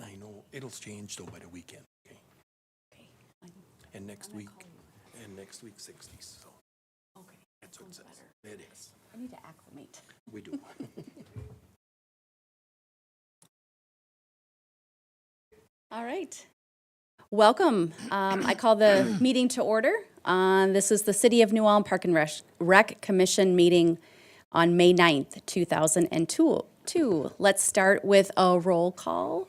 I know, it'll change though by the weekend, okay? Okay. And next week, 60s, so Okay. that's what it says. Better. It is. I need to acclimate. We do. All right. Welcome. I call the meeting to order. This is the City of New Ulm Park and Rec Commission meeting on May 9th, 2002. Let's start with a roll call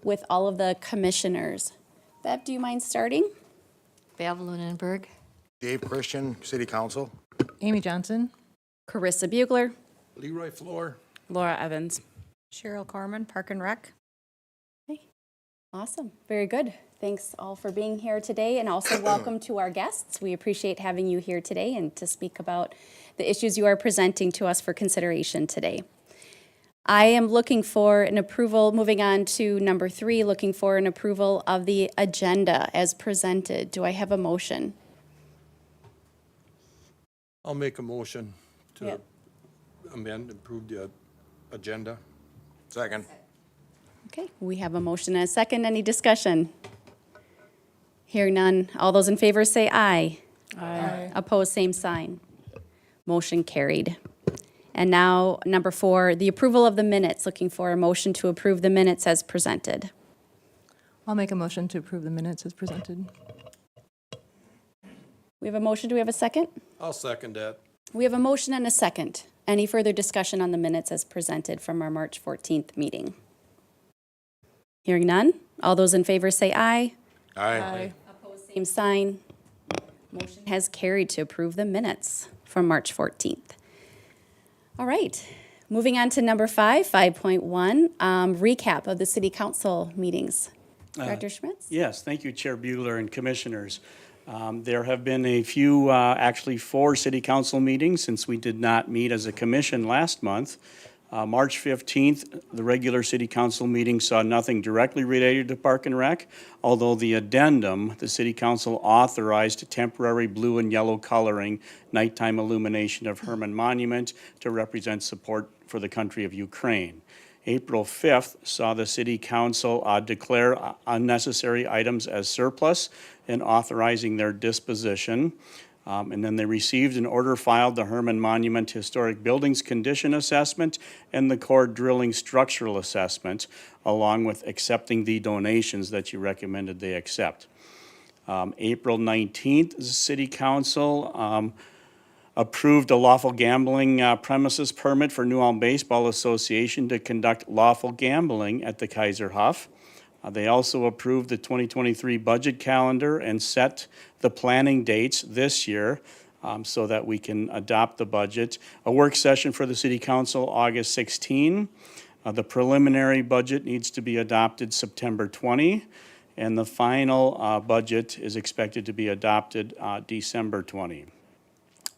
with all of the commissioners. Bev, do you mind starting? Bev Lunenberg. Dave Christian, City Council. Amy Johnson. Carissa Bugler. Leroy Floor. Laura Evans. Cheryl Corman, Park and Rec. Okay. Awesome. Very good. Thanks all for being here today, and also welcome to our guests. We appreciate having you here today and to speak about the issues you are presenting to us for consideration today. I am looking for an approval, moving on to number 3, looking for an approval of the agenda as presented. Do I have a motion? I'll make a motion to Yep. amend, approve the agenda. Second. Okay, we have a motion and a second. Any discussion? Hearing none. All those in favor say aye. Aye. Opposed, same sign. Motion carried. And now, number 4, the approval of the minutes. Looking for a motion to approve the minutes as presented. I'll make a motion to approve the minutes as presented. We have a motion. Do we have a second? I'll second that. We have a motion and a second. Any further discussion on the minutes as presented from our March 14th meeting? Hearing none. All those in favor say aye. Aye. Opposed, same sign. Motion has carried to approve the minutes from March 14th. All right, moving on to number 5, 5.1, recap of the city council meetings. Director Schmitz? Yes, thank you, Chair Bugler and Commissioners. There have been a few, actually 4 city council meetings since we did not meet as a commission last month. March 15th, the regular city council meeting saw nothing directly related to Park and Rec, although the addendum, the city council authorized temporary blue and yellow coloring, nighttime illumination of Hermann Monument to represent support for the country of Ukraine. April 5th saw the city council declare unnecessary items as surplus and authorizing their disposition. And then they received and order filed the Hermann Monument Historic Buildings Condition Assessment and the core drilling structural assessment, along with accepting the donations that you recommended they accept. April 19th, the City Council approved a lawful gambling premises permit for New Ulm Baseball Association to conduct lawful gambling at the Kaiser Huff. They also approved the 2023 budget calendar and set the planning dates this year so that we can adopt the budget. A work session for the City Council, August 16. The preliminary budget needs to be adopted September 20, and the final budget is expected to be adopted December 20.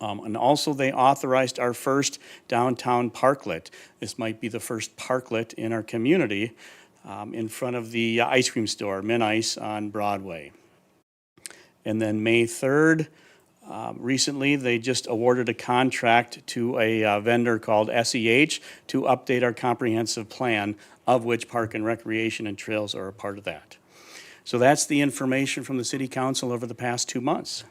And also they authorized our first downtown parklet. This might be the first parklet in our community. In front of the ice cream store, Min Ice on Broadway. And then May 3rd, recently they just awarded a contract to a vendor called SEH to update our comprehensive plan, of which Park and Recreation and Trails are a part of that. So that's the information from the City Council over the past 2 months.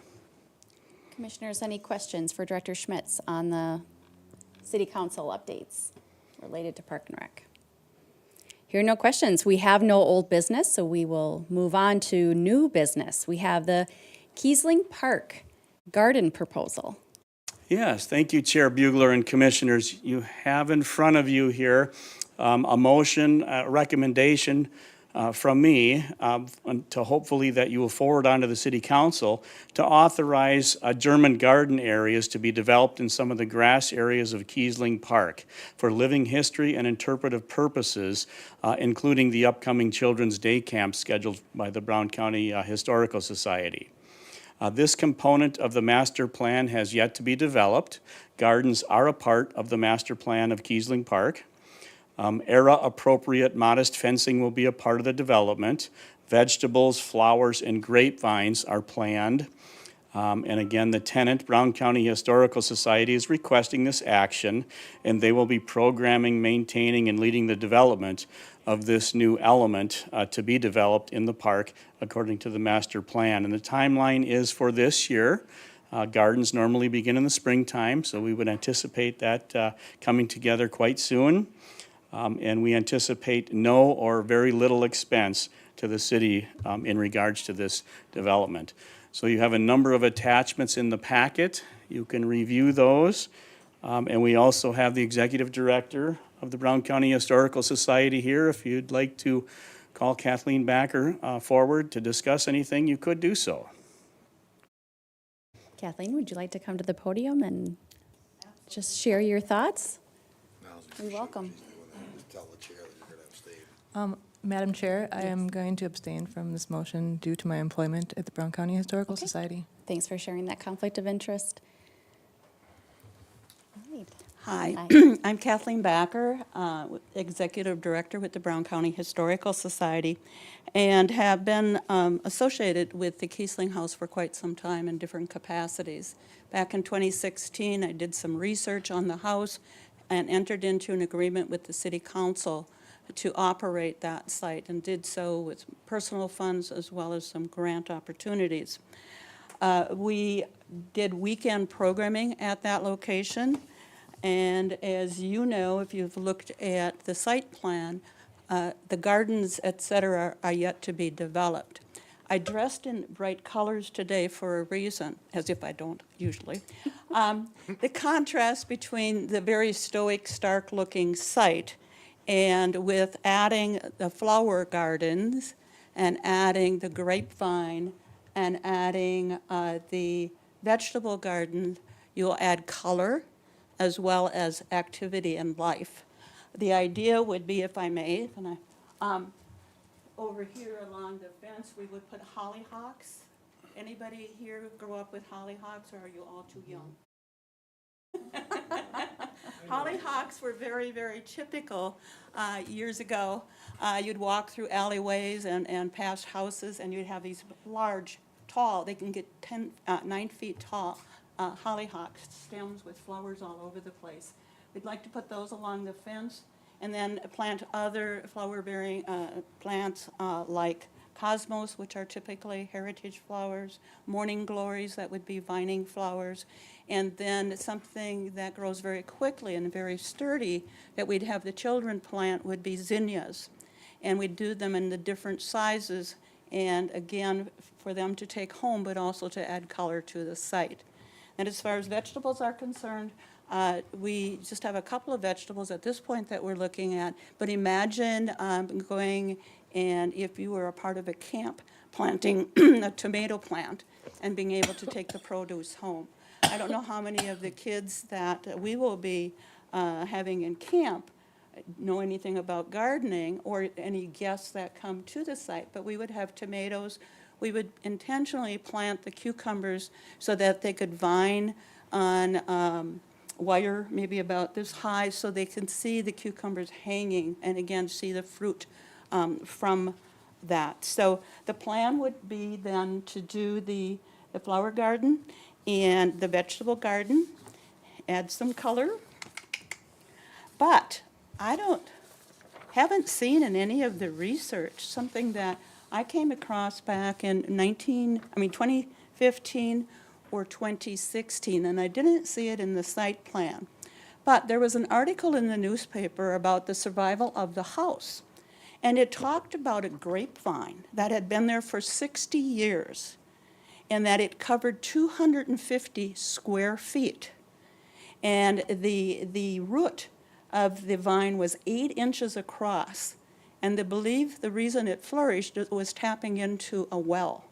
Commissioners, any questions for Director Schmitz on the city council updates related to Park and Rec? Here are no questions. We have no old business, so we will move on to new business. We have the Kiesling Park garden proposal. Yes, thank you, Chair Bugler and Commissioners. You have in front of you here a motion, a recommendation from me to hopefully that you will forward on to the City Council to authorize German garden areas to be developed in some of the grass areas of Kiesling Park for living history and interpretive purposes, including the upcoming Children's Day Camp scheduled by the Brown County Historical Society. This component of the master plan has yet to be developed. Gardens are a part of the master plan of Kiesling Park. Era-appropriate modest fencing will be a part of the development. Vegetables, flowers, and grapevines are planned. And again, the tenant, Brown County Historical Society, is requesting this action, and they will be programming, maintaining, and leading the development of this new element to be developed in the park according to the master plan. And the timeline is for this year. Gardens normally begin in the springtime, so we would anticipate that coming together quite soon. And we anticipate no or very little expense to the city in regards to this development. So you have a number of attachments in the packet. You can review those. And we also have the executive director of the Brown County Historical Society here. If you'd like to call Kathleen Backer forward to discuss anything, you could do so. Kathleen, would you like to come to the podium and just share your thoughts? You're welcome. Tell the chair that you're going to abstain. Madam Chair, I am going to abstain from this motion due to my employment at the Brown County Historical Society. Thanks for sharing that conflict of interest. All right. Hi, Hi. I'm Kathleen Backer, Executive Director with the Brown County Historical Society, and have been associated with the Kiesling House for quite some time in different capacities. Back in 2016, I did some research on the house and entered into an agreement with the City Council to operate that site, and did so with personal funds as well as some grant opportunities. We did weekend programming at that location. And as you know, if you've looked at the site plan, the gardens, et cetera, are yet to be developed. I dressed in bright colors today for a reason, as if I don't usually. The contrast between the very stoic, stark-looking site and with adding the flower gardens and adding the grapevine and adding the vegetable garden, you'll add color as well as activity and life. The idea would be, if I may, and over here along the fence, we would put hollyhocks. Anybody here grow up with hollyhocks, or are you all too young? Hollyhocks were very, very typical years ago. You'd walk through alleyways and past houses, and you'd have these large, tall, they can get 9 feet tall, hollyhock stems with flowers all over the place. We'd like to put those along the fence and then plant other flower-bearing plants like cosmos, which are typically heritage flowers, morning glories, that would be vining flowers, and then something that grows very quickly and very sturdy that we'd have the children plant would be zinnias. And we'd do them in the different sizes, and again, for them to take home, but also to add color to the site. And as far as vegetables are concerned, we just have a couple of vegetables at this point that we're looking at, but imagine going and if you were a part of a camp, planting a tomato plant and being able to take the produce home. I don't know how many of the kids that we will be having in camp know anything about gardening, or any guests that come to the site, but we would have tomatoes. We would intentionally plant the cucumbers so that they could vine on wire maybe about this high, so they can see the cucumbers hanging and again see the fruit from that. So the plan would be then to do the flower garden and the vegetable garden, add some color. But I haven't seen in any of the research something that I came across back in 2015 or 2016, and I didn't see it in the site plan. But there was an article in the newspaper about the survival of the house, and it talked about a grapevine that had been there for 60 years, and that it covered 250 square feet. And the root of the vine was 8 inches across, and they believe the reason it flourished was tapping into a well.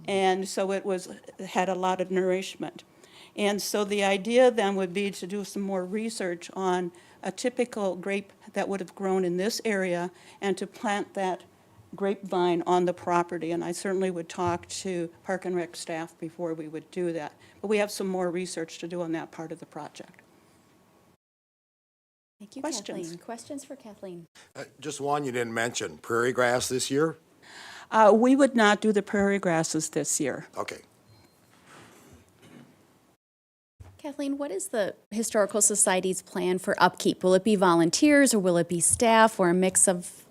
And so it had a lot of nourishment. And so the idea then would be to do some more research on a typical grape that would have grown in this area and to plant that grapevine on the property. And I certainly would talk to Park and Rec staff before we would do that. But we have some more research to do on that part of the project. Thank you, Questions? Kathleen. Questions for Kathleen? Just one you didn't mention, prairie grass this year? We would not do the prairie grasses this year. Okay. Kathleen, what is the Historical Society's plan for upkeep? Will it be volunteers, or will it be staff, or a mix of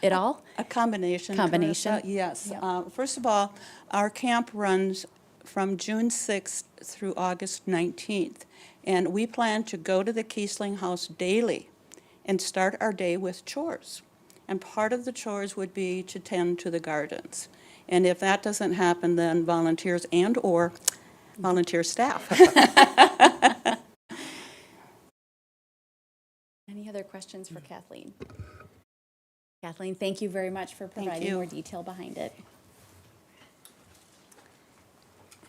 it all? A combination. Combination? Marissa, yes. Yeah. First of all, our camp runs from June 6th through August 19th. And we plan to go to the Kiesling house daily and start our day with chores. And part of the chores would be to tend to the gardens. And if that doesn't happen, then volunteers and/or volunteer staff. Any other questions for Kathleen? Kathleen, thank you very much for providing you. more detail behind it.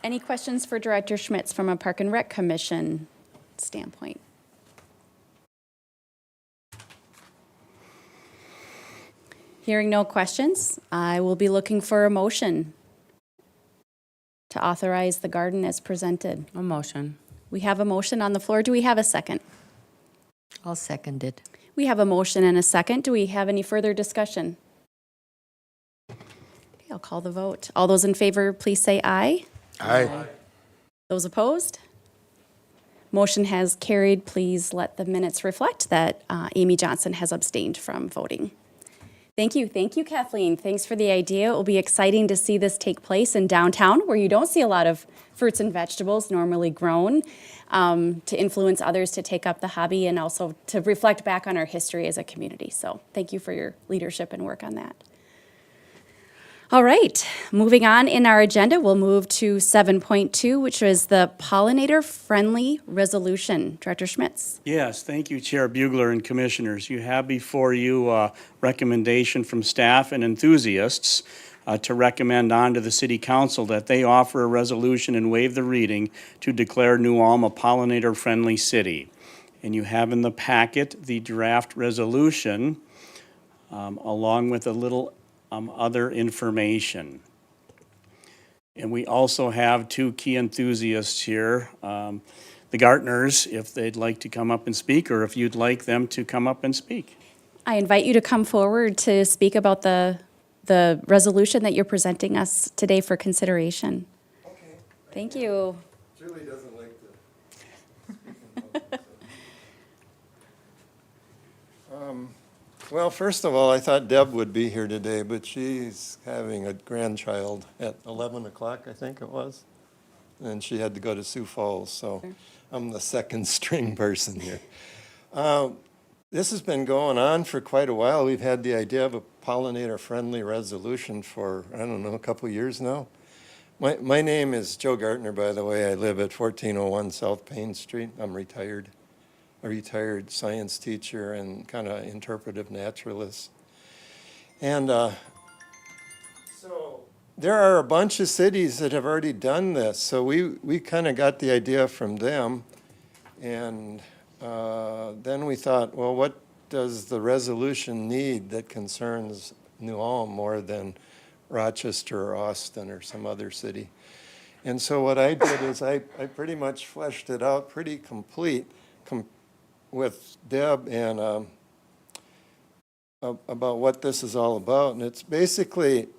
Any questions for Director Schmitz from a Park and Rec Commission standpoint? Hearing no questions, I will be looking for a motion to authorize the garden as presented. A motion. We have a motion on the floor. Do we have a second? I'll second it. We have a motion and a second. Do we have any further discussion? Okay, I'll call the vote. All those in favor, please say aye. Aye. Those opposed? Motion has carried. Please let the minutes reflect that Amy Johnson has abstained from voting. Thank you, Kathleen. Thanks for the idea. It will be exciting to see this take place in downtown, where you don't see a lot of fruits and vegetables normally grown, to influence others to take up the hobby and also to reflect back on our history as a community. So thank you for your leadership and work on that. All right, moving on in our agenda, we'll move to 7.2, which is the pollinator-friendly resolution. Director Schmitz. Yes, thank you, Chair Bugler and Commissioners. You have before you a recommendation from staff and enthusiasts to recommend on to the City Council that they offer a resolution and waive the reading to declare New Ulm a pollinator-friendly city. And you have in the packet the draft resolution along with a little other information. And we also have two key enthusiasts here, the Gartners, if they'd like to come up and speak, or if you'd like them to come up and speak. I invite you to come forward to speak about the resolution that you're presenting us today for consideration. Okay. Thank you. Julie doesn't like to. Well, first of all, I thought Deb would be here today, but she's having a grandchild at 11 o'clock, I think it was. And she had to go to Sioux Falls, so I'm the second string person here. This has been going on for quite a while. We've had the idea of a pollinator-friendly resolution for, I don't know, a couple years now. My name is Joe Gartner, by the way. I live at 1401 South Payne Street. I'm retired. A retired science teacher and kind of interpretive naturalist. And so there are a bunch of cities that have already done this. So we kind of got the idea from them. And then we thought, well, what does the resolution need that concerns New Ulm more than Rochester or Austin or some other city? And so what I did is I pretty much fleshed it out pretty complete with Deb and about what this is all about. And it's basically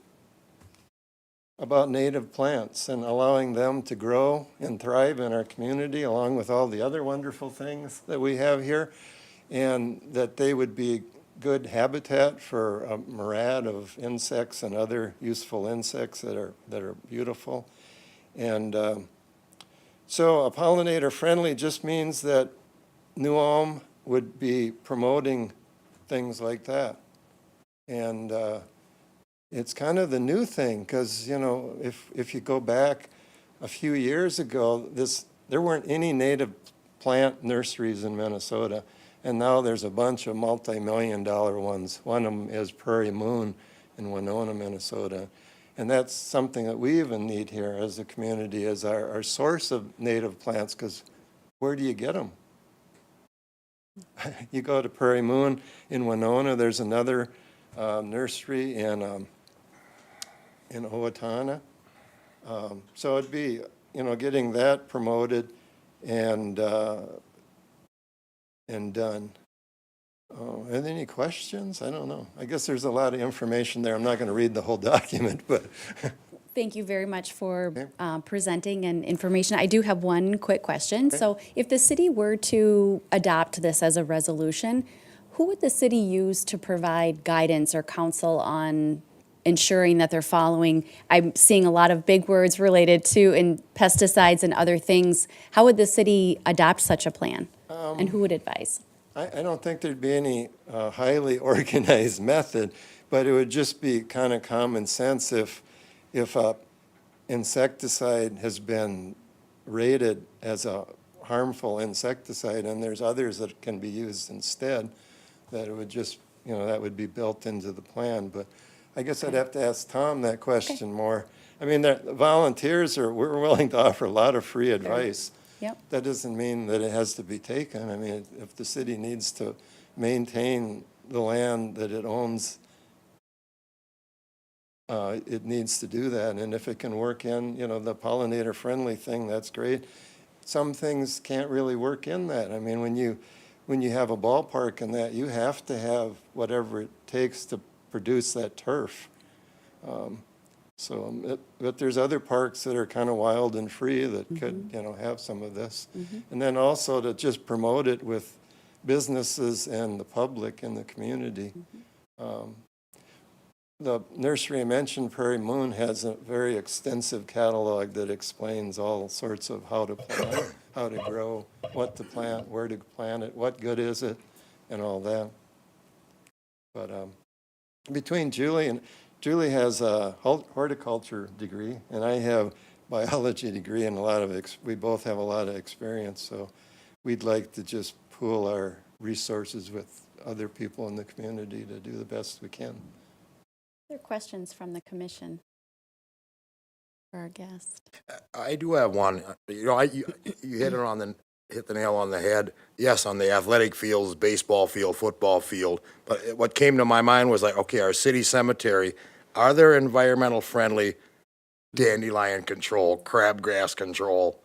about native plants and allowing them to grow and thrive in our community along with all the other wonderful things that we have here, and that they would be good habitat for a myriad of insects and other useful insects that are beautiful. And so a pollinator friendly just means that New Ulm would be promoting things like that. And it's kind of the new thing, because, you know, if you go back a few years ago, there weren't any native plant nurseries in Minnesota, and now there's a bunch of multi-million-dollar ones. One of them is Prairie Moon in Winona, Minnesota. And that's something that we even need here as a community, as our source of native plants, because where do you get them? You go to Prairie Moon in Winona, there's another nursery in Owatonna. So it'd be, you know, getting that promoted and done. And any questions? I don't know. I guess there's a lot of information there. I'm not going to read the whole document, but Thank you very much for presenting and information. I do have one quick question. So if the city were to adopt this as a resolution, who would the city use to provide guidance or counsel on ensuring that they're following? I'm seeing a lot of big words related to in pesticides and other things. How would the city adopt such a plan? And who would advise? I don't think there'd be any highly organized method, but it would just be kind of common sense if a insecticide has been rated as a harmful insecticide and there's others that can be used instead, that it would just, that would be built into the plan. But I guess I'd have to ask Tom that question more. I mean, the volunteers we're willing to offer a lot of free advice. Yep. That doesn't mean that it has to be taken. I mean, if the city needs to maintain the land that it owns, it needs to do that. And if it can work in, the pollinator-friendly thing, that's great. Some things can't really work in that. I mean, when you have a ballpark and that, you have to have whatever it takes to produce that turf. But there's other parks that are kind of wild and free that could, have some of this. And then also to just promote it with businesses and the public and the community. The nursery I mentioned, Prairie Moon, has a very extensive catalog that explains all sorts of how to plant, how to grow, what to plant, where to plant it, what good is it, and all that. But between Julie has a horticulture degree, and I have biology degree, and we both have a lot of experience. So we'd like to just pool our resources with other people in the community to do the best we can. Other questions from the commission for our guest? I do have one. You hit the nail on the head. Yes, on the athletic fields, baseball field, football field. But what came to my mind was like, okay, our city cemetery, are there environmental friendly dandelion control, crabgrass control,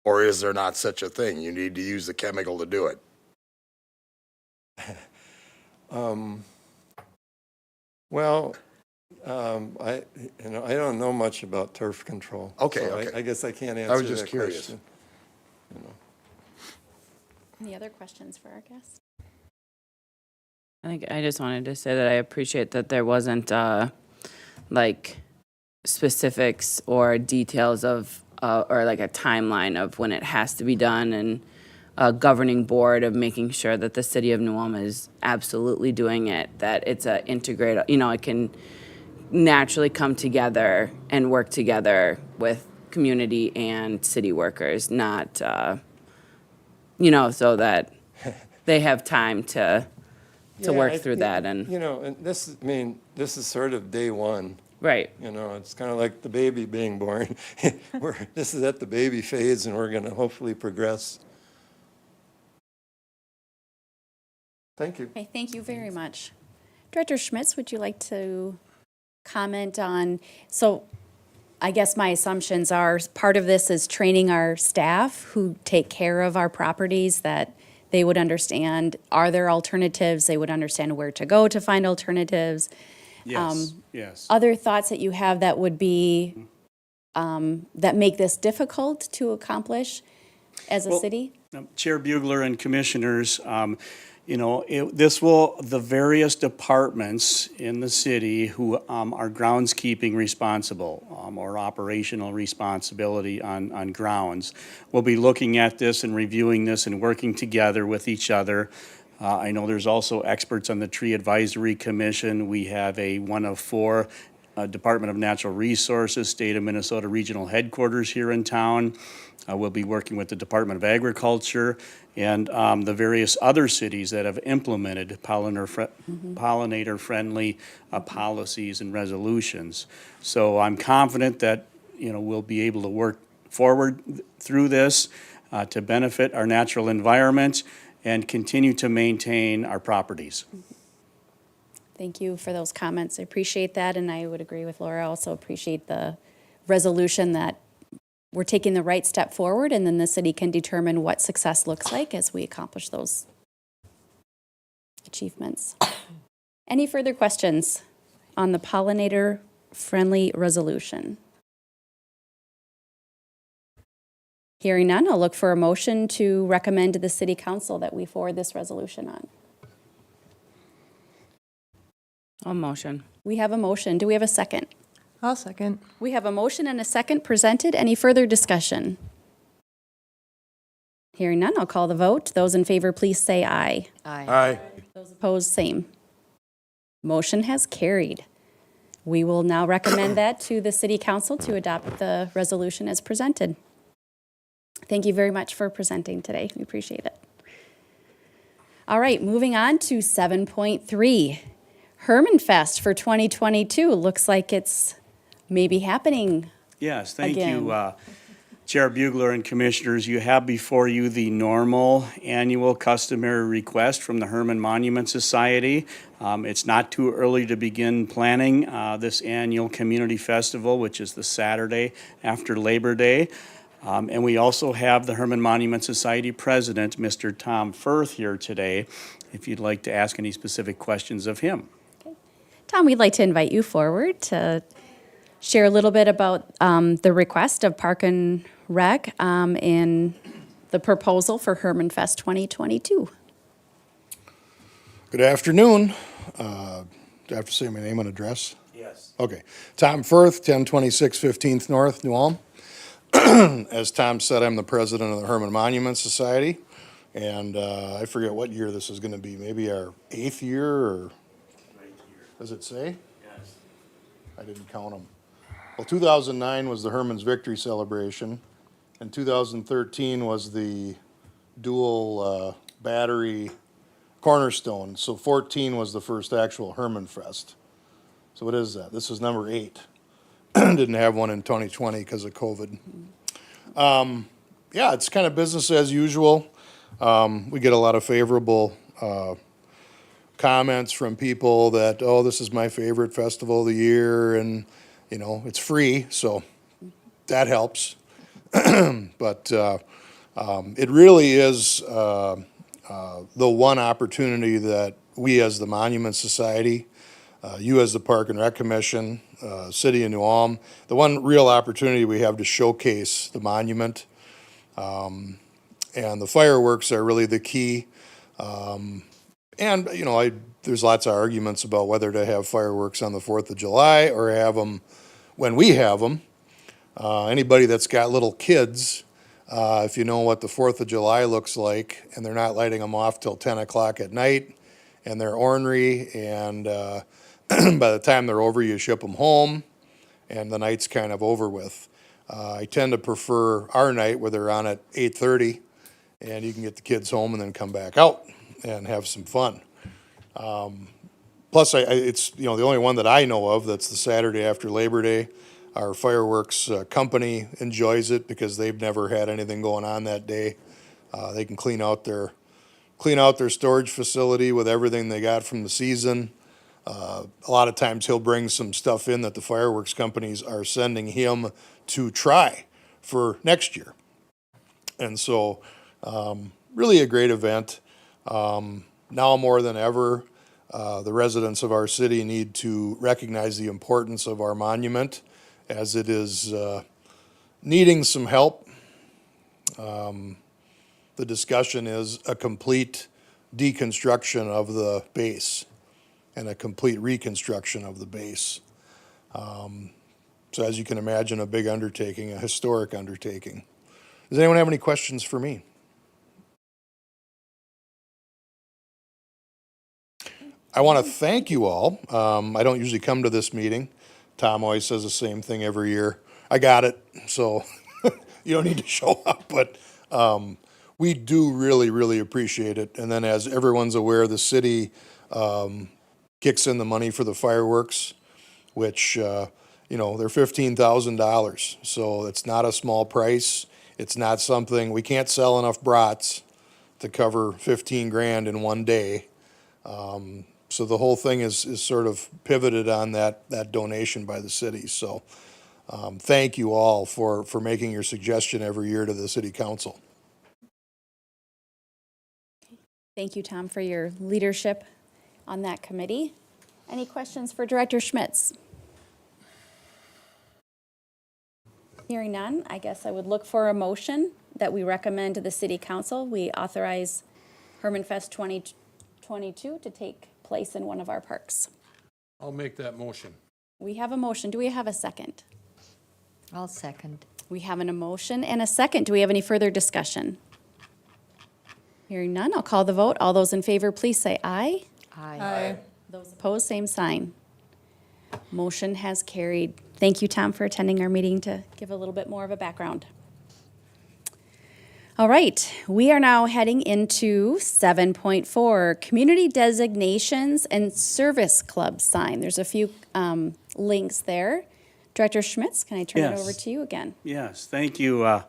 or is there not such a thing? You need to use the chemical to do it. Well, I don't know much about turf control. Okay, so okay. I guess I can't answer I was just that curious. question. Any other questions for our guest? I just wanted to say that I appreciate that there wasn't like specifics or details of or like a timeline of when it has to be done, and a governing board of making sure that the city of New Ulm is absolutely doing it, that it's a integrated, it can naturally come together and work together with community and city workers, not, so that they have time to work through that. And And this is sort of day one. right. It's kind of like the baby being born. This is at the baby phase, and we're going to hopefully progress. Thank you. Okay, thank you very much. Director Schmitz, would you like to comment on, so I guess my assumptions are part of this is training our staff who take care of our properties, that they would understand, are there alternatives? They would understand where to go to find alternatives. Yes. Other thoughts that you have that would be, that make this difficult to accomplish as a Well, city? Chair Bugler and Commissioners, the various departments in the city who are groundskeeping responsible or operational responsibility on grounds will be looking at this and reviewing this and working together with each other. I know there's also experts on the Tree Advisory Commission. We have one of four Department of Natural Resources, State of Minnesota Regional Headquarters here in town. We'll be working with the Department of Agriculture and the various other cities that have implemented pollinator-friendly policies and resolutions. So I'm confident that, we'll be able to work forward through this to benefit our natural environment and continue to maintain our properties. Thank you for those comments. I appreciate that, and I would agree with Laura. I also appreciate the resolution that we're taking the right step forward, and then the city can determine what success looks like as we accomplish those achievements. Any further questions on the pollinator-friendly resolution? Hearing none, I'll look for a motion to recommend to the city council that we forward this resolution on. I'll motion. We have a motion. Do we have a second? I'll second. We have a motion and a second presented. Any further discussion? Hearing none, I'll call the vote. Those in favor, please say aye. Aye. Those opposed, same. Motion has carried. We will now recommend that to the city council to adopt the resolution as presented. Thank you very much for presenting today. We appreciate it. All right, moving on to 7.3. Hermann Fest for 2022. Looks like it's maybe happening. Yes, thank Again. you, Chair Bugler and Commissioners. You have before you the normal annual customary request from the Hermann Monument Society. It's not too early to begin planning this annual community festival, which is the Saturday after Labor Day. And we also have the Hermann Monument Society President, Mr. Tom Firth, here today, if you'd like to ask any specific questions of him. Tom, we'd like to invite you forward to share a little bit about the request of Park and Rec and the proposal for Hermann Fest 2022. Good afternoon. Do I have to say my name and address? Yes. Okay. Tom Firth, 1026 15th North, New Ulm. As Tom said, I'm the president of the Hermann Monument Society, and I forget what year this is going to be. Maybe our 8th year, or does it say? Yes. I didn't count them. Well, 2009 was the Hermann's Victory Celebration, and 2013 was the dual battery cornerstone. So 14 was the first actual Hermann Fest. So what is that? This is number 8. Didn't have one in 2020 because of COVID. Yeah, it's kind of business as usual. We get a lot of favorable comments from people that, oh, this is my favorite festival of the year, and, you know, it's free, so that helps. But it really is the one opportunity that we as the Monument Society, you as the Park and Rec Commission, City of New Ulm, the one real opportunity we have to showcase the monument. And the fireworks are really the key. And, you know, there's lots of arguments about whether to have fireworks on the 4th of July or have them when we have them. Anybody that's got little kids, if you know what the 4th of July looks like, and they're not lighting them off till 10 o'clock at night, and they're ornery, and by the time they're over, you ship them home, and the night's kind of over with. I tend to prefer our night where they're on at 8:30, and you can get the kids home and then come back out and have some fun. Plus, it's, you know, the only one that I know of that's the Saturday after Labor Day. Our fireworks company enjoys it because they've never had anything going on that day. They can clean out their storage facility with everything they got from the season. A lot of times he'll bring some stuff in that the fireworks companies are sending him to try for next year. And so, really a great event. Now more than ever, the residents of our city need to recognize the importance of our monument as it is needing some help. The discussion is a complete deconstruction of the base and a complete reconstruction of the base. So as you can imagine, a big undertaking, a historic undertaking. Does anyone have any questions for me? I want to thank you all. I don't usually come to this meeting. Tom always says the same thing every year. I got it, so you don't need to show up, but we do really, really appreciate it. And then as everyone's aware, the city kicks in the money for the fireworks, which, you know, they're $15,000. So it's not a small price. It's not something, we can't sell enough brats to cover 15 grand in one day. So the whole thing is sort of pivoted on that donation by the city. So thank you all for making your suggestion every year to the city council. Thank you, Tom, for your leadership on that committee. Any questions for Director Schmitz? Hearing none, I guess I would look for a motion that we recommend to the city council. We authorize Hermann Fest 2022 to take place in one of our parks. I'll make that motion. We have a motion. Do we have a second? I'll second. We have an emotion and a second. Do we have any further discussion? Hearing none, I'll call the vote. All those in favor, please say aye. Aye. Those opposed, same sign. Motion has carried. Thank you, Tom, for attending our meeting to give a little bit more of a background. All right, we are now heading into 7.4, Community Designations and Service Club sign. There's a few links there. Director Schmitz, can I turn it Yes. over to you again? Yes, thank you,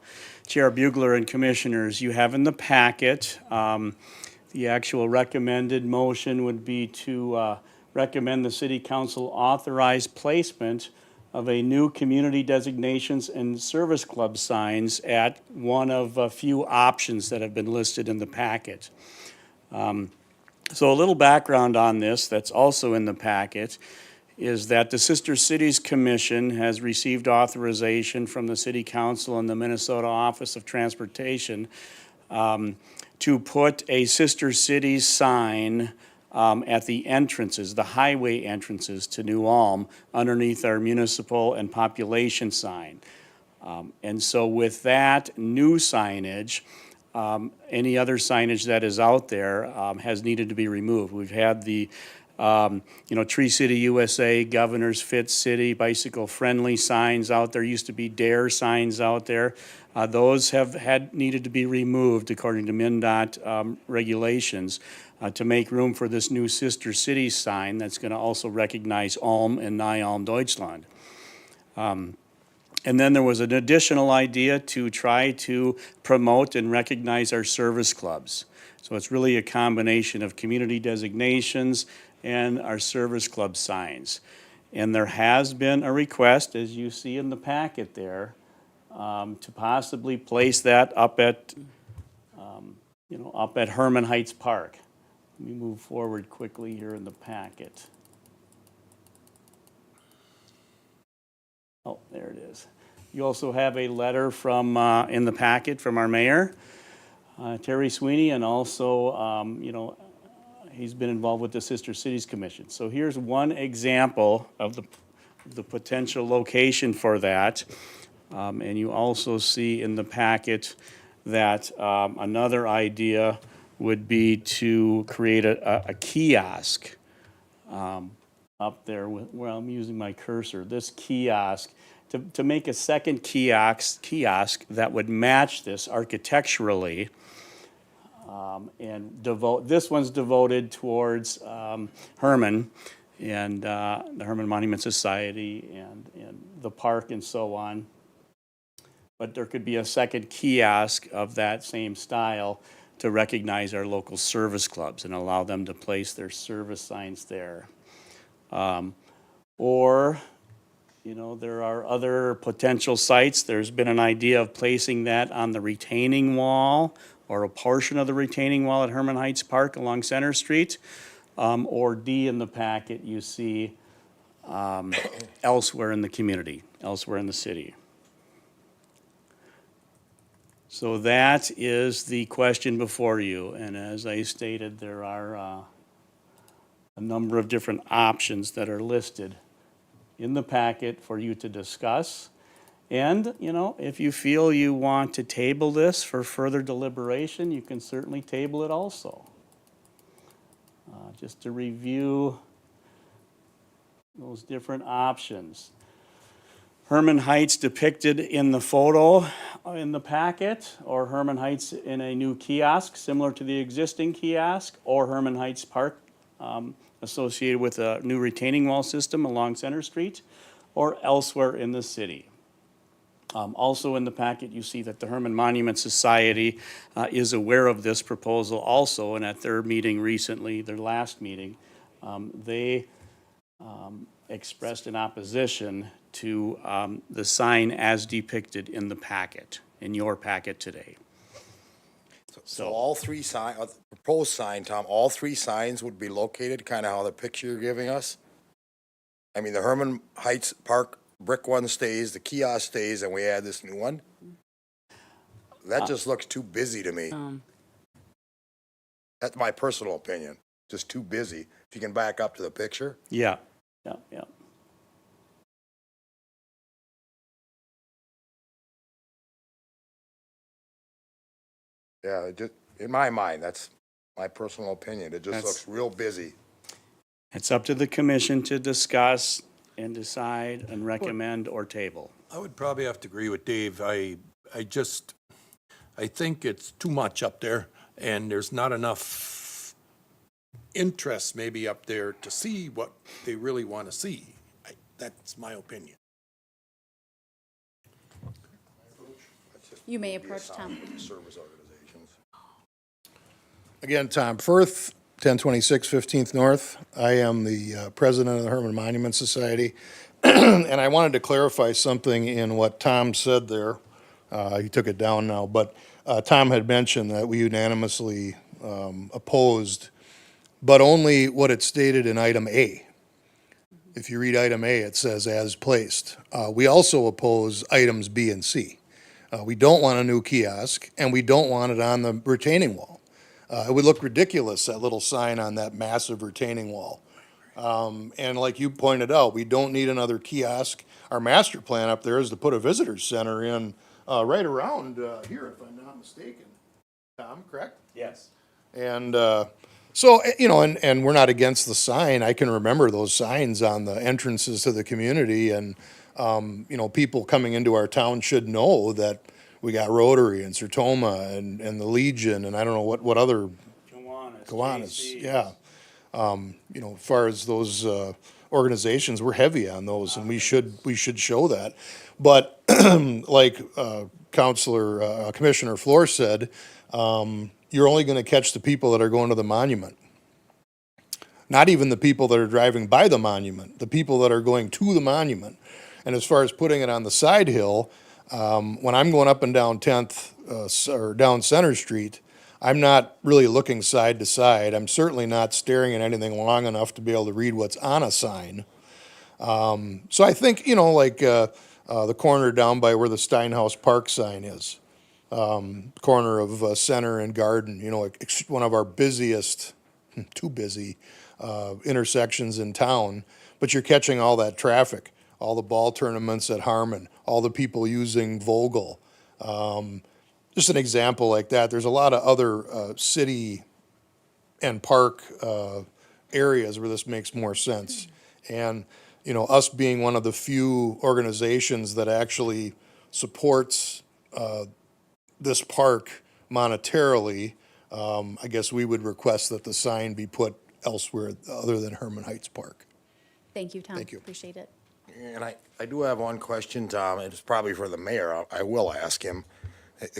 Chair Bugler and Commissioners. You have in the packet, the actual recommended motion would be to recommend the City Council authorize placement of a new Community Designations and Service Club signs at one of a few options that have been listed in the packet. So a little background on this that's also in the packet is that the Sister Cities Commission has received authorization from the City Council and the Minnesota Office of Transportation to put a Sister Cities sign at the entrances, the highway entrances to New Ulm, underneath our municipal and population sign. And so with that new signage, any other signage that is out there has needed to be removed. We've had the Tree City USA, Governor's Fit City, bicycle friendly signs out there. Used to be DARE signs out there. Those have needed to be removed according to MnDOT regulations to make room for this new Sister Cities sign that's going to also recognize Ulm and Neu-Ulm, Deutschland. And then there was an additional idea to try to promote and recognize our service clubs. So it's really a combination of community designations and our service club signs. And there has been a request, as you see in the packet there, to possibly place that up at, up at Hermann Heights Park. Let me move forward quickly here in the packet. Oh, there it is. You also have a letter from, in the packet from our mayor, Terry Sweeney, and also, he's been involved with the Sister Cities Commission. So here's one example of the potential location for that. And you also see in the packet that another idea would be to create a kiosk up there where I'm using my cursor, this kiosk, to make a second kiosk that would match this architecturally. And this one's devoted towards Hermann and the Hermann Monument Society and the park and so on. But there could be a second kiosk of that same style to recognize our local service clubs and allow them to place their service signs there. Or, there are other potential sites. There's been an idea of placing that on the retaining wall or a portion of the retaining wall at Hermann Heights Park along Center Street. Or D in the packet, you see elsewhere in the community, elsewhere in the city. So that is the question before you. And as I stated, there are a number of different options that are listed in the packet for you to discuss. And, if you feel you want to table this for further deliberation, you can certainly table it also. Just to review those different options. Hermann Heights depicted in the photo in the packet, or Hermann Heights in a new kiosk similar to the existing kiosk, or Hermann Heights Park associated with a new retaining wall system along Center Street, or elsewhere in the city. Also in the packet, you see that the Hermann Monument Society is aware of this proposal also, and at their meeting recently, their last meeting, they expressed an opposition to the sign as depicted in the packet, in your packet today. So all three proposed sign, Tom, all three signs would be located kind of how the picture you're giving us? I mean, the Hermann Heights Park brick one stays, the kiosk stays, and we add this new one? That just looks too busy to me. That's my personal opinion. Just too busy. If you can back up to the picture. Yeah. Yeah, it just, in my mind, that's my personal opinion. It just looks real busy. It's up to the commission to discuss and decide and recommend or table. I would probably have to agree with Dave. I think it's too much up there, and there's not enough interest maybe up there to see what they really want to see. That's my opinion. You may approach Tom. Service organizations. Again, Tom Firth, 1026 15th North. I am the president of the Hermann Monument Society. And I wanted to clarify something in what Tom said there. He took it down now, but Tom had mentioned that we unanimously opposed, but only what it stated in item A. If you read item A, it says as placed. We also oppose items B and C. We don't want a new kiosk, and we don't want it on the retaining wall. It would look ridiculous, that little sign on that massive retaining wall. And like you pointed out, we don't need another kiosk. Our master plan up there is to put a visitor center in right around here, if I'm not mistaken. Tom, correct? Yes. And so, you know, and we're not against the sign. I can remember those signs on the entrances to the community, and you know, people coming into our town should know that we got Rotary and Sertoma and the Legion, and I don't know what other Kiwanis, JCs. yeah. You know, as far as those organizations, we're heavy on those, and we should show that. But like Commissioner Floor said, you're only going to catch the people that are going to the monument. Not even the people that are driving by the monument, the people that are going to the monument. And as far as putting it on the side hill, when I'm going up and down 10th or down Center Street, I'm not really looking side to side. I'm certainly not staring at anything long enough to be able to read what's on a sign. So I think, you know, like the corner down by where the Steinhaus Park sign is, corner of Center and Garden, you know, one of our busiest, too busy, intersections in town, but you're catching all that traffic, all the ball tournaments at Hermann, all the people using Vogel. Just an example like that. There's a lot of other city and park areas where this makes more sense. And, you know, us being one of the few organizations that actually supports this park monetarily, I guess we would request that the sign be put elsewhere other than Hermann Heights Park. Thank you, Tom. Thank you. Appreciate it. And I do have one question, Tom, and it's probably for the mayor. I will ask him.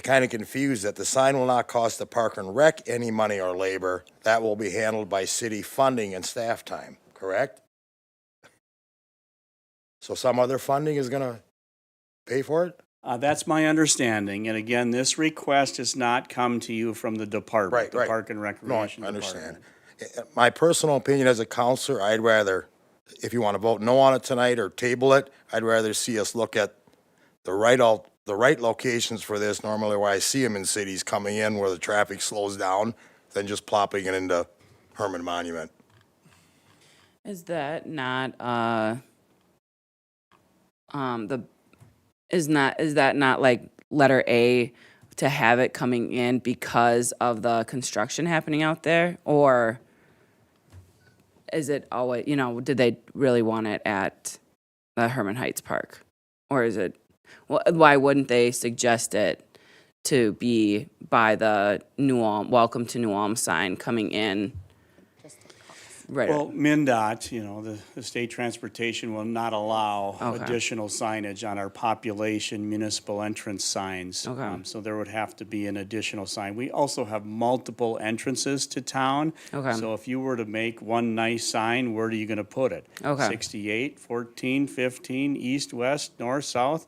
Kind of confused that the sign will not cost the Park and Rec any money or labor. That will be handled by city funding and staff time, correct? So some other funding is going to pay for it? That's my understanding. And again, this request has not come to you from the department, Right, the right. Park and No, I Recreation understand. Department. My personal opinion as a counselor, I'd rather, if you want to vote no on it tonight or table it, I'd rather see us look at the right locations for this, normally where I see them in cities coming in where the traffic slows down, than just plopping it into Hermann Monument. Is that not, is that not like letter A to have it coming in because of the construction happening out there? Or is it always, you know, did they really want it at the Hermann Heights Park? Or is it, why wouldn't they suggest it to be by the New Ulm, Welcome to New Ulm sign coming in? Right. Well, MnDOT, you know, the state transportation will not allow Okay. additional signage on our population municipal entrance signs. Okay. So there would have to be an additional sign. We also have multiple entrances to town. Okay. So if you were to make one nice sign, where are you going to put it? Okay. 68, 14, 15, east, west, north, south.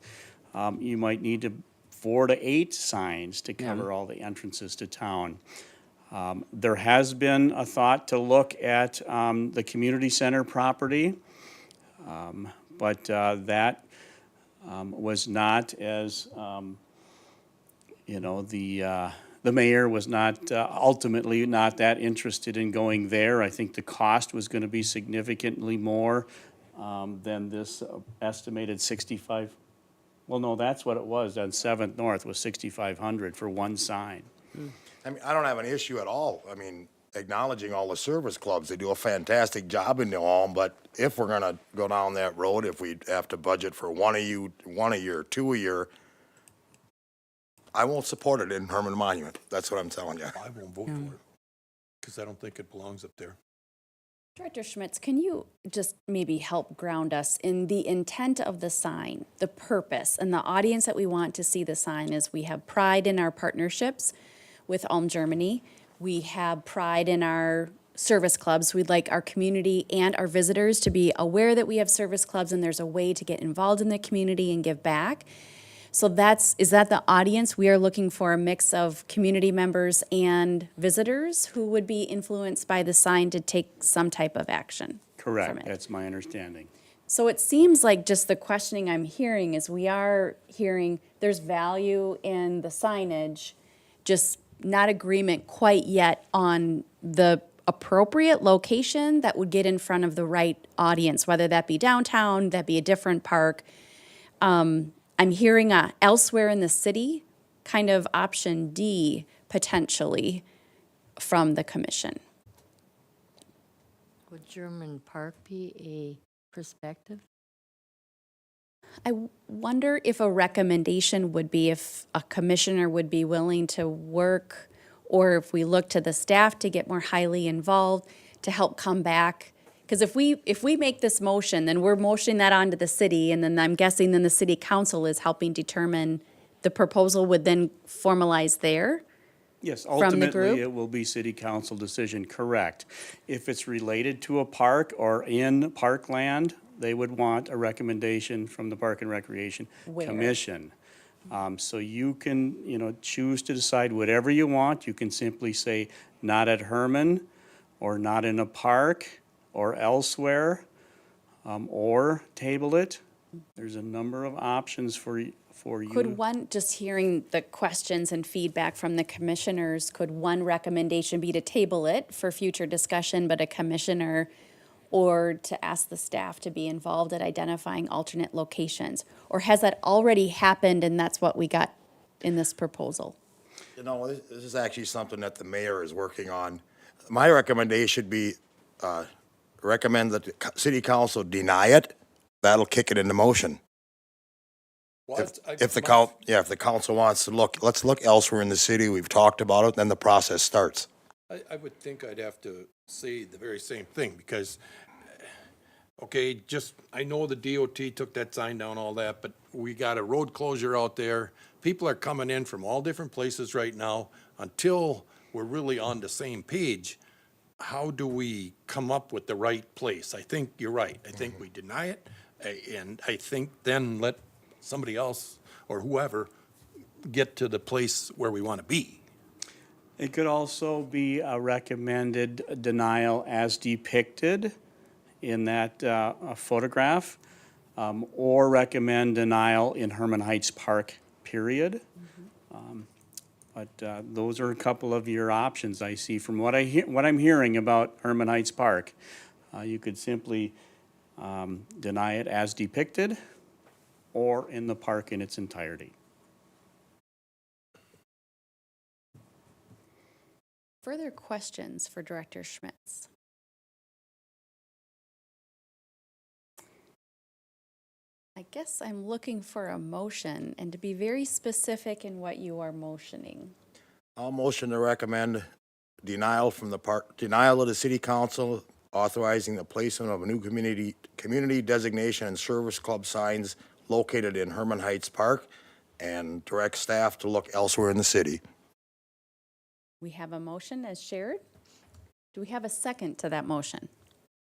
You might need 4 to 8 signs to cover all the entrances to town. There has been a thought to look at the community center property, but that was not as you know, the mayor was not, ultimately not that interested in going there. I think the cost was gonna be significantly more, than this estimated 65. Well, no, that's what it was on 7th North, was 6,500 for one sign. I mean, I don't have an issue at all. I mean, acknowledging all the service clubs, they do a fantastic job in New Ulm, but if we're gonna go down that road, if we have to budget for one a year, two a year, I won't support it in Hermann Monument. That's what I'm telling you. I won't vote for it, because I don't think it belongs up there. Director Schmitz, can you just maybe help ground us in the intent of the sign, the purpose, and the audience that we want to see the sign is we have pride in our partnerships with Ulm, Germany. We have pride in our service clubs. We'd like our community and our visitors to be aware that we have service clubs and there's a way to get involved in the community and give back. So is that the audience? We are looking for a mix of community members and visitors who would be influenced by the sign to take some type of action from Correct, it. that's my understanding. So it seems like just the questioning I'm hearing is we are hearing there's value in the signage, just not agreement quite yet on the appropriate location that would get in front of the right audience, whether that be downtown, that be a different park. I'm hearing elsewhere in the city, kind of option D potentially from the commission. Would German Park be a perspective? I wonder if a recommendation would be if a commissioner would be willing to work, or if we look to the staff to get more highly involved to help come back. Because if we make this motion, then we're motioning that onto the city, and then I'm guessing then the city council is helping determine the proposal would then formalize there. Yes, From the ultimately, group? it will be city council decision, correct. If it's related to a park or in parkland, they would want a recommendation from the Park and Recreation Where? Commission. So you can, choose to decide whatever you want. You can simply say, not at Hermann, or not in a park, or elsewhere, or table it. There's a number of options for you. Could one, just hearing the questions and feedback from the commissioners, could one recommendation be to table it for future discussion, but a commissioner, or to ask the staff to be involved at identifying alternate locations? Or has that already happened and that's what we got in this proposal? This is actually something that the mayor is working on. My recommendation would be, recommend that the city council deny it. That'll kick it into motion. Well, If the council wants to let's look elsewhere in the city, we've talked about it, then the process starts. I would think I'd have to say the very same thing, because, okay, I know the DOT took that sign down, all that, but we got a road closure out there. People are coming in from all different places right now. Until we're really on the same page, how do we come up with the right place? I think you're right. I think we deny it, and I think then let somebody else or whoever get to the place where we want to be. It could also be a recommended denial as depicted in that photograph, or recommend denial in Hermann Heights Park, period. But those are a couple of your options I see from what I'm hearing about Hermann Heights Park. You could simply deny it as depicted, or in the park in its entirety. Further questions for Director Schmitz? I guess I'm looking for a motion and to be very specific in what you are motioning. I'll motion to recommend denial of the city council authorizing the placement of a new community designation and service club signs located in Hermann Heights Park, and direct staff to look elsewhere in the city. We have a motion as shared. Do we have a second to that motion?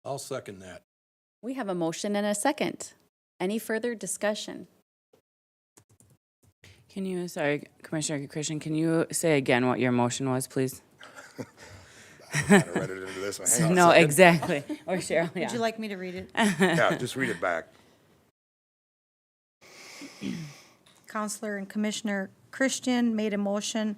I'll second that. We have a motion and a second. Any further discussion? Sorry, Commissioner Christian, can you say again what your motion was, please? I read it into this one. Hang on a No, second. exactly. Or Cheryl, yeah. Would you like me to read it? Yeah, just read it back. Counselor and Commissioner Christian made a motion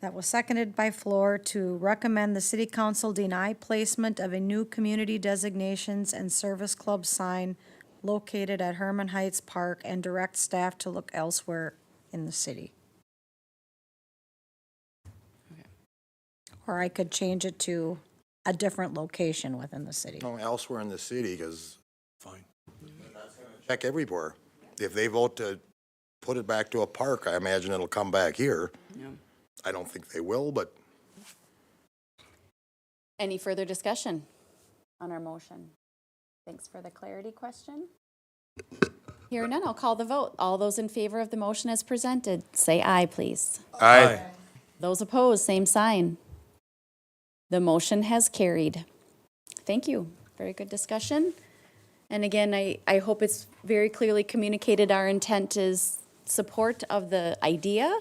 that was seconded by Floor to recommend the city council deny placement of a new community designations and service club sign located at Hermann Heights Park and direct staff to look elsewhere in the city. Or I could change it to a different location within the city. No, elsewhere in the city, because Fine. check everywhere. If they vote to put it back to a park, I imagine it'll come back here. Yeah. I don't think they will, but Any further discussion on our motion? Thanks for the clarity question. Hearing none, I'll call the vote. All those in favor of the motion as presented, say aye, please. I, Those opposed, same sign. The motion has carried. Thank you. Very good discussion. And again, I hope it's very clearly communicated our intent is support of the idea,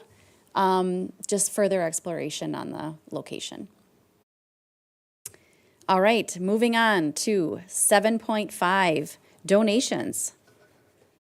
just further exploration on the location. All right, moving on to 7.5, donations.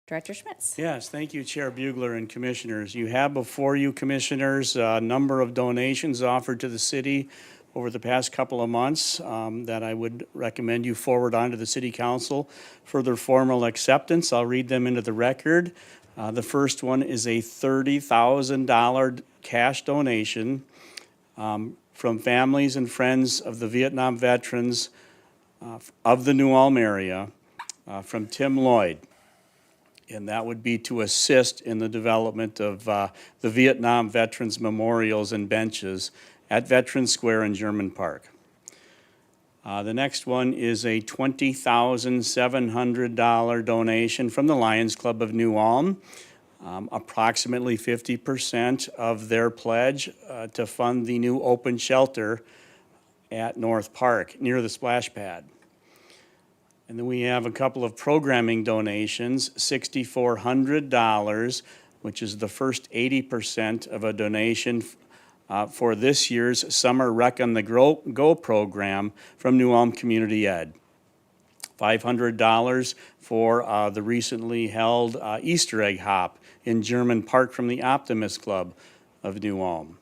Director Schmitz. Yes, thank you, Chair Bugler and Commissioners. You have before you, Commissioners, a number of donations offered to the city over the past couple of months that I would recommend you forward on to the City Council for their formal acceptance. I'll read them into the record. The first one is a $30,000 cash donation from families and friends of the Vietnam veterans of the New Ulm area from Tim Lloyd. And that would be to assist in the development of the Vietnam Veterans Memorials and benches at Veterans Square in German Park. The next one is a $20,700 donation from the Lions Club of New Ulm, approximately 50% of their pledge to fund the new open shelter at North Park near the splash pad. And then we have a couple of programming donations, $6,400, which is the first 80% of a donation for this year's Summer Rec on the Go program from New Ulm Community Ed. $500 for the recently held Easter egg hop in German Park from the Optimist Club of New Ulm.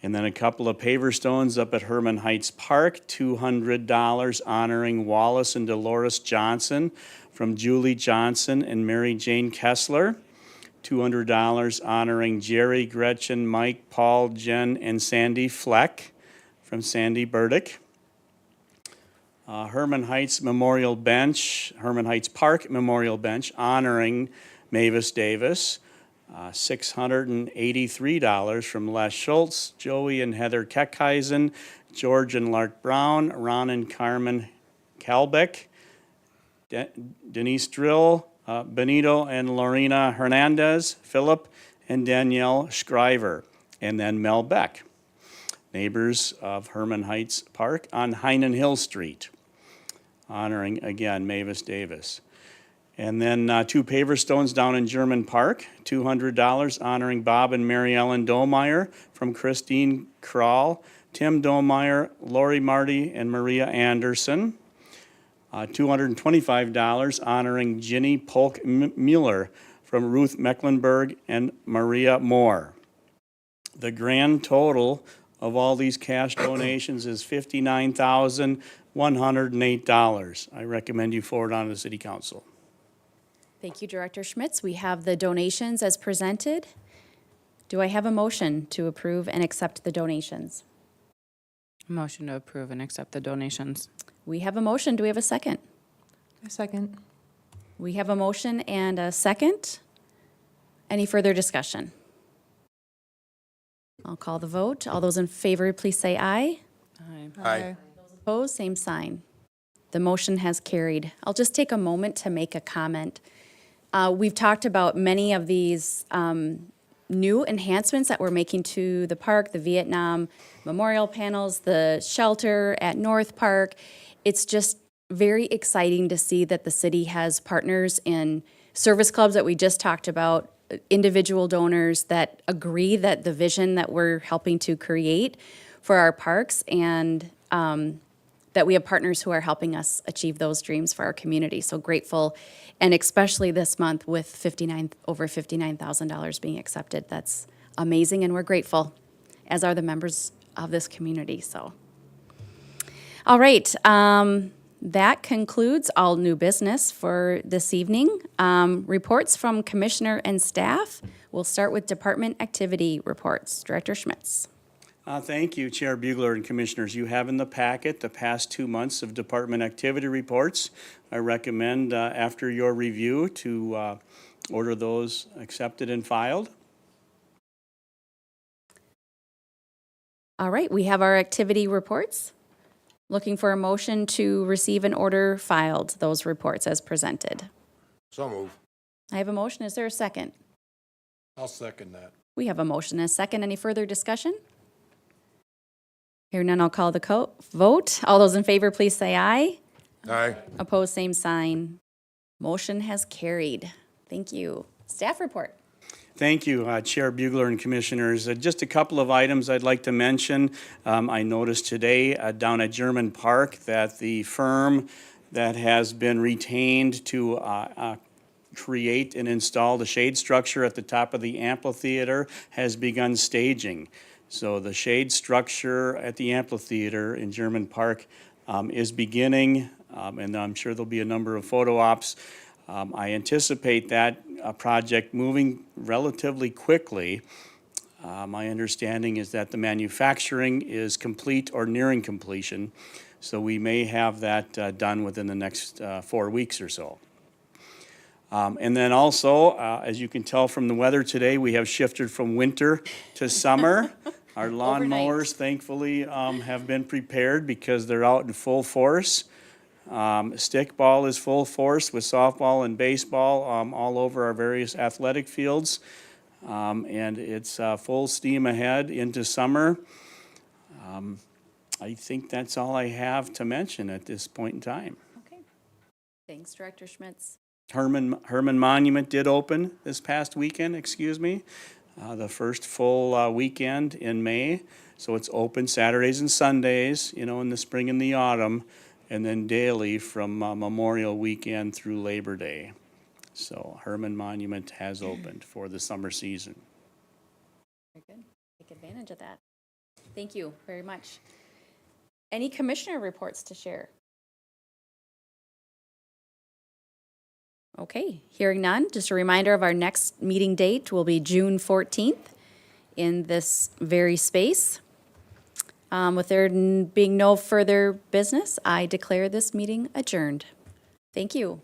And then a couple of paver stones up at Hermann Heights Park, $200 honoring Wallace and Dolores Johnson from Julie Johnson and Mary Jane Kessler. $200 honoring Jerry, Gretchen, Mike, Paul, Jen, and Sandy Fleck from Sandy Burdick. Hermann Heights Park Memorial Bench honoring Mavis Davis. $683 from Les Schultz, Joey and Heather Keckheisen, George and Lark Brown, Ron and Carmen Kalbeck, Denise Drill, Benito and Lorena Hernandez, Philip and Danielle Schriver, and then Mel Beck, neighbors of Hermann Heights Park on Heinen Hill Street, honoring again Mavis Davis. And then two paver stones down in German Park, $200 honoring Bob and Mary Ellen Domeyer from Christine Kral, Tim Domeyer, Lori Marty, and Maria Anderson. $225 honoring Ginny Polk Mueller from Ruth Mecklenburg and Maria Moore. The grand total of all these cash donations is $59,108. I recommend you forward on to the City Council. Thank you, Director Schmitz. We have the donations as presented. Do I have a motion to approve and accept the donations? Motion to approve and accept the donations. We have a motion. Do we have a second? A second. We have a motion and a second. Any further discussion? I'll call the vote. All those in favor, please say aye. Aye. Opposed, same sign. The motion has carried. I'll just take a moment to make a comment. We've talked about many of these new enhancements that we're making to the park, the Vietnam Memorial panels, the shelter at North Park. It's just very exciting to see that the city has partners in service clubs that we just talked about, individual donors that agree that the vision that we're helping to create for our parks and that we have partners who are helping us achieve those dreams for our community. So grateful, and especially this month with over $59,000 being accepted. That's amazing, and we're grateful, as are the members of this community. So, all right, that concludes all new business for this evening. Reports from commissioner and staff. We'll start with department activity reports. Director Schmitz. Thank you, Chair Bugler and Commissioners. You have in the packet the past 2 months of department activity reports. I recommend, after your review, to order those accepted and filed. All right, we have our activity reports. Looking for a motion to receive and order filed those reports as presented. So move. I have a motion. Is there a second? I'll second that. We have a motion and a second. Any further discussion? Hearing none, I'll call the vote. All those in favor, please say aye. Aye. Opposed, same sign. Motion has carried. Thank you. Staff report. Thank you, Chair Bugler and Commissioners. Just a couple of items I'd like to mention. I noticed today down at German Park that the firm that has been retained to create and install the shade structure at the top of the amphitheater has begun staging. So the shade structure at the amphitheater in German Park is beginning, and I'm sure there'll be a number of photo ops. I anticipate that project moving relatively quickly. My understanding is that the manufacturing is complete or nearing completion, so we may have that done within the next 4 weeks or so. And then also, as you can tell from the weather today, we have shifted from winter to summer. Our lawnmowers, thankfully, have been prepared because they're out in full force. Stickball is full force with softball and baseball all over our various athletic fields. And it's full steam ahead into summer. I think that's all I have to mention at this point in time. Okay. Thanks, Director Schmitz. Hermann Monument did open this past weekend, the first full weekend in May. So it's open Saturdays and Sundays, in the spring and the autumn, and then daily from Memorial Weekend through Labor Day. So Hermann Monument has opened for the summer season. Very good. Take advantage of that. Thank you very much. Any commissioner reports to share? Okay, hearing none, just a reminder of our next meeting date will be June 14th in this very space. With there being no further business, I declare this meeting adjourned. Thank you.